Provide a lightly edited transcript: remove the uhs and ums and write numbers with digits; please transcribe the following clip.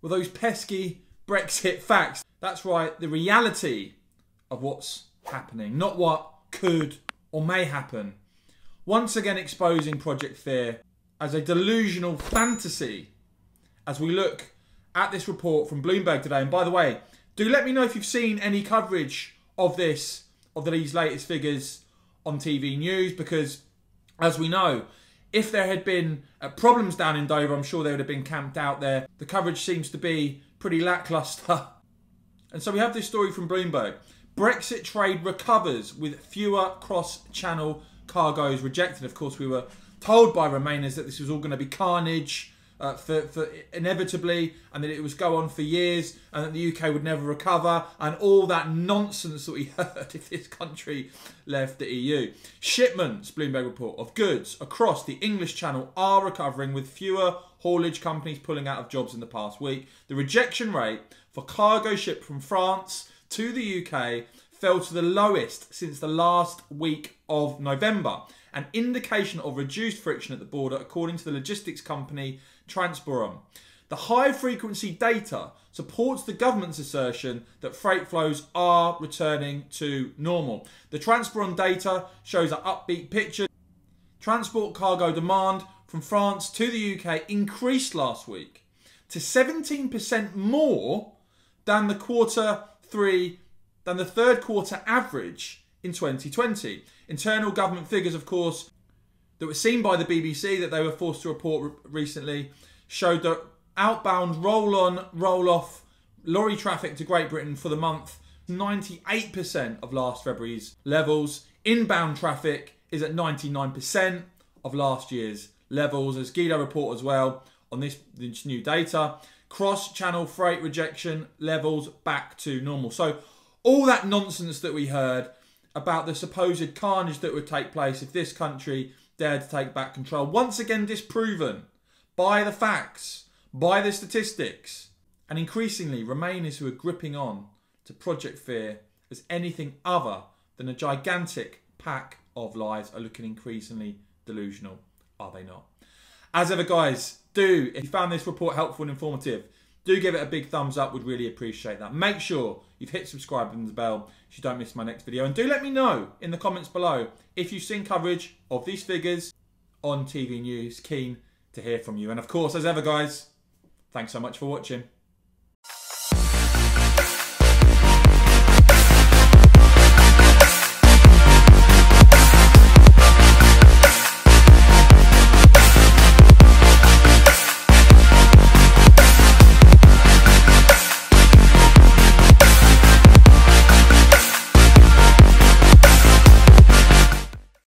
with those pesky Brexit facts. That's right, the reality of what's happening, not what could or may happen. Once again exposing Project Fear as a delusional fantasy as we look at this report from Bloomberg today. And by the way, do let me know if you've seen any coverage of this, of these latest figures on TV news, because as we know, if there had been problems down in Dover, I'm sure they would have been camped out there. The coverage seems to be pretty lacklustre. And so we have this story from Bloomberg. Brexit trade recovers with fewer cross-channel cargoes rejected. Of course, we were told by Remainers that this was all going to be carnage for inevitably, and that it was go on for years, and that the UK would never recover, and all that nonsense that we heard if this country left the EU. Shipments, Bloomberg report, of goods across the English Channel are recovering, with fewer haulage companies pulling out of jobs in the past week. The rejection rate for cargo shipped from France to the UK fell to the lowest since the last week of November, an indication of reduced friction at the border, according to the logistics company Scaremongering. The high-frequency data supports the government's assertion that freight flows are returning to normal. The Scaremongering data shows an upbeat picture. Transport cargo demand from France to the UK increased last week to 17% more than the third quarter average in 2020. Internal government figures, of course, that were seen by the BBC that they were forced to report recently showed that outbound roll-on, roll-off lorry traffic to Great Britain for the month, 98% of last February's levels. Inbound traffic is at 99% of last year's levels, as Guido report as well on this new data. Cross-channel freight rejection levels back to normal. So all that nonsense that we heard about the supposed carnage that would take place if this country dared to take back control, once again disproven by the facts, by the statistics, and increasingly Remainers who are gripping on to Project Fear as anything other than a gigantic pack of lies are looking increasingly delusional, are they not? As ever, guys, if you found this report helpful and informative, do give it a big thumbs up. Would really appreciate that. Make sure you've hit subscribe and the bell so you don't miss my next video. And do let me know in the comments below if you've seen coverage of these figures on TV news. Keen to hear from you. And of course, as ever, guys, thanks so much for watching.